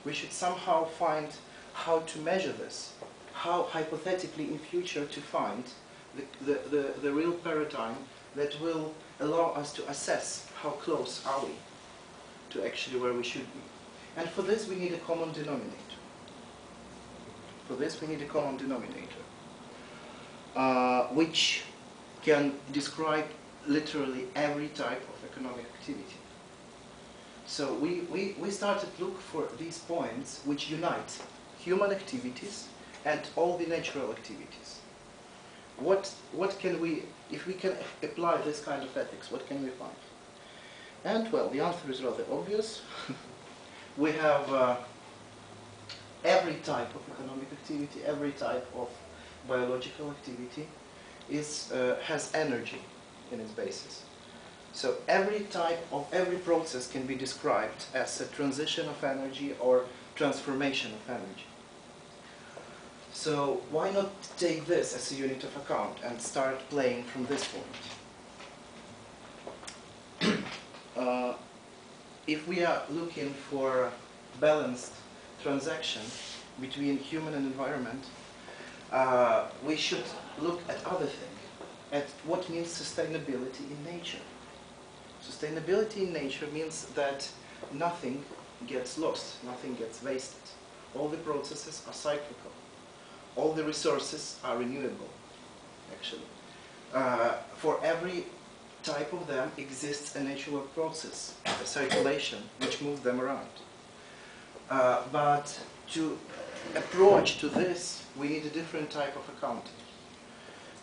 we should somehow find how to measure this, how hypothetically in future to find the real paradigm that will allow us to assess how close are we to actually where we should be. And for this we need a common denominator. For this we need a common denominator, which can describe literally every type of economic activity. So we started to look for these points which unite human activities and all the natural activities. What can we, if we can apply this kind of ethics, what can we find? And well, the answer is rather obvious. We have every type of economic activity, every type of biological activity has energy in its basis. So every type of, every process can be described as a transition of energy or transformation of energy. So why not take this as a unit of account and start playing from this point? If we are looking for balanced transaction between human and environment, we should look at other things, at what means sustainability in nature. Sustainability in nature means that nothing gets lost, nothing gets wasted. All the processes are cyclical. All the resources are renewable, actually. For every type of them exists a natural process, a circulation, which moves them around. But to approach to this, we need a different type of accounting.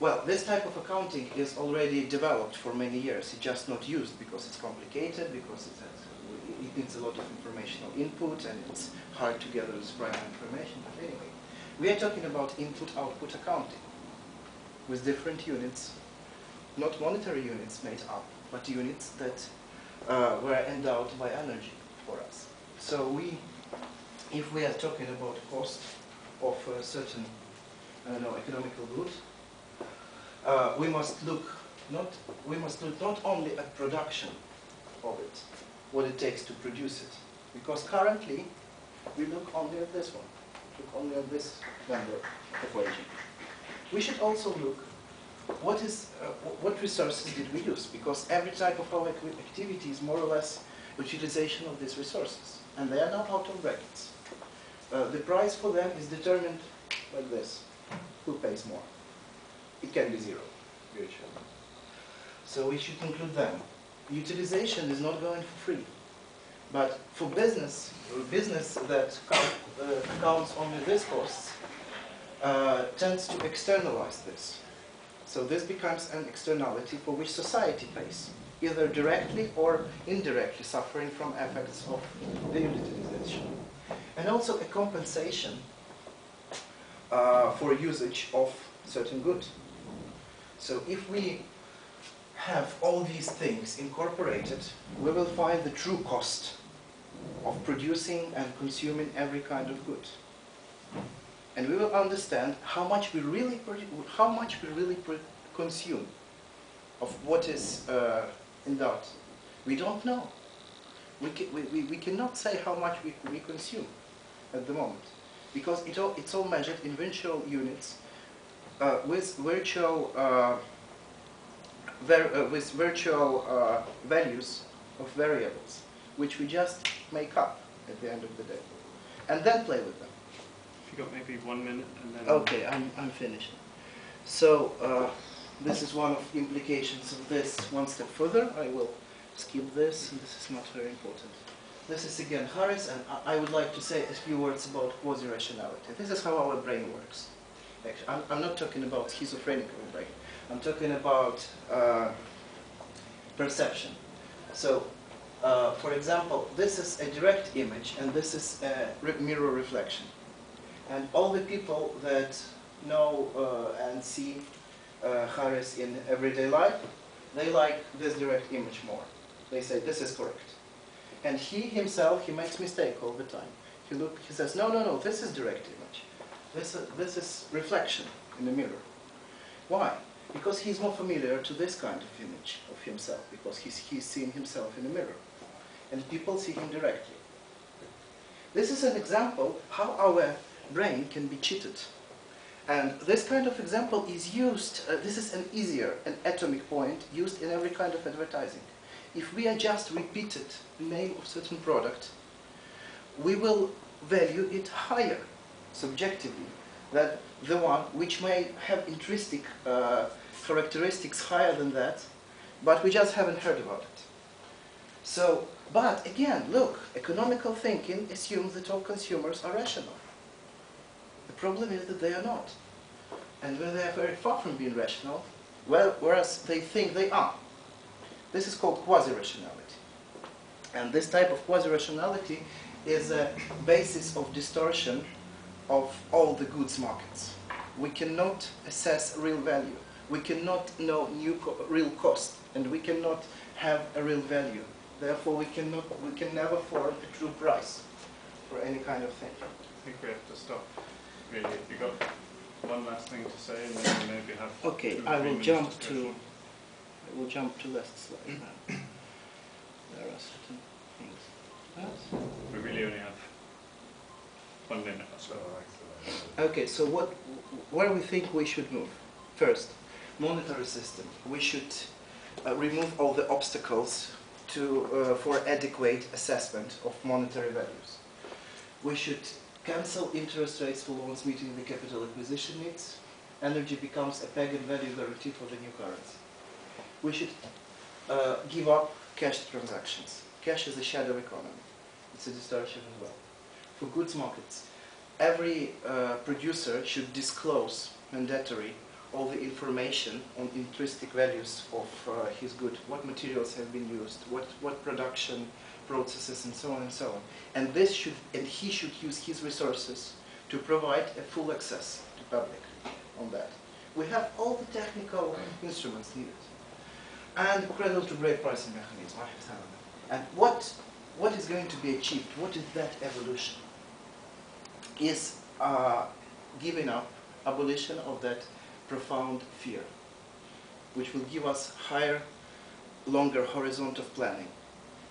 Well, this type of accounting is already developed for many years. It's just not used because it's complicated, because it needs a lot of informational input, and it's hard to gather this primary information. But anyway, we are talking about input-output accounting with different units, not monetary units made up, but units that were endowed by energy for us. So if we are talking about cost of a certain, economical good, we must look not only at production of it, what it takes to produce it, because currently we look only at this one, only at this number equation. We should also look what resources did we use, because every type of our activity is more or less utilization of these resources, and they are now out of brackets. The price for them is determined like this: who pays more? It can be zero, virtually. So we should include them. Utilization is not going for free, but for business that counts only these costs tends to externalize this. So this becomes an externality for which society pays, either directly or indirectly suffering from effects of the utilization. And also a compensation for usage of certain good. So if we have all these things incorporated, we will find the true cost of producing and consuming every kind of good. And we will understand how much we really consume of what is endowed. We don't know. We cannot say how much we consume at the moment, because it's all measured in virtual units with virtual values of variables, which we just make up at the end of the day, and then play with them. If you got maybe 1 minute, and then. Okay, I'm finished. So this is one of the implications of this. One step further, I will skip this, and this is not very important. This is again Hares, and I would like to say a few words about quasi-rationality. This is how our brain works. Actually, I'm not talking about schizophrenic brain. I'm talking about perception. So, for example, this is a direct image, and this is a mirror reflection. And all the people that know and see Hares in everyday life, they like this direct image more. They say, this is correct. And he himself, he makes mistake all the time. He says, no, this is direct image. This is reflection in the mirror. Why? Because he's more familiar to this kind of image of himself, because he's seeing himself in the mirror. And people see him directly. This is an example how our brain can be cheated. And this kind of example is used, this is an atomic point used in every kind of advertising. If we are just repeated the name of certain product, we will value it higher, subjectively, than the one which may have intrinsic characteristics higher than that, but we just haven't heard about it. So, but again, look, economical thinking assumes that all consumers are rational. The problem is that they are not. And when they are very far from being rational, well, whereas they think they are. This is called quasi-rationality. And this type of quasi-rationality is a basis of distortion of all the goods markets. We cannot assess real value. We cannot know real cost, and we cannot have a real value. Therefore, we can never form a true price for any kind of thing. I think we have to stop. Really, you got one last thing to say, and then we maybe have. Okay, I will jump to last slide now. There are certain things. Yes. We really only have 1 minute or so. Okay, so where we think we should move? First, monetary system. We should remove all the obstacles for adequate assessment of monetary values. We should cancel interest rates for loans meeting the capital acquisition needs. Energy becomes a pagan value guarantee for the new currency. We should give up cash transactions. Cash is a shadow economy. It's a distortion as well. For goods markets, every producer should disclose mandatory all the information on intrinsic values of his good, what materials have been used, what production processes, and so on and so on. And he should use his resources to provide a full access to public on that. We have all the technical instruments needed. And cradle to grave pricing mechanism. And what is going to be achieved? What is that evolution? Is giving up, abolition of that profound fear, which will give us higher, longer horizon of planning,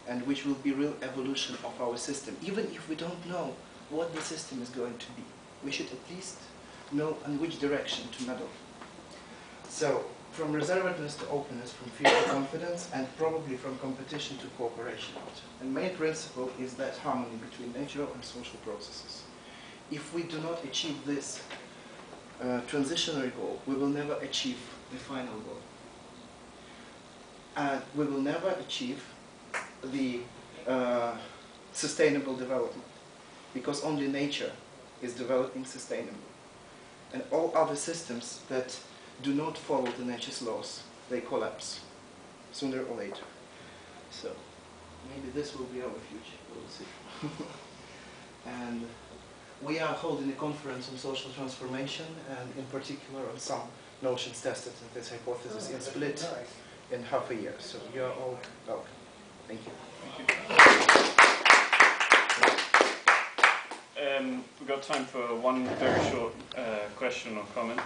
and which will be real evolution of our system. Even if we don't know what the system is going to be, we should at least know in which direction to meddle. So, from reservedness to openness, from fear to confidence, and probably from competition to cooperation. And main principle is that harmony between natural and social processes. If we do not achieve this transitionary goal, we will never achieve the final goal. And we will never achieve the sustainable development, because only nature is developing sustainably. And all other systems that do not follow the nature's laws, they collapse, sooner or later. So, maybe this will be our future, we'll see. And we are holding a conference on social transformation, and in particular on some notions tested in this hypothesis in Split in half a year. So you are all welcome. Thank you. We've got time for one very short question or comment.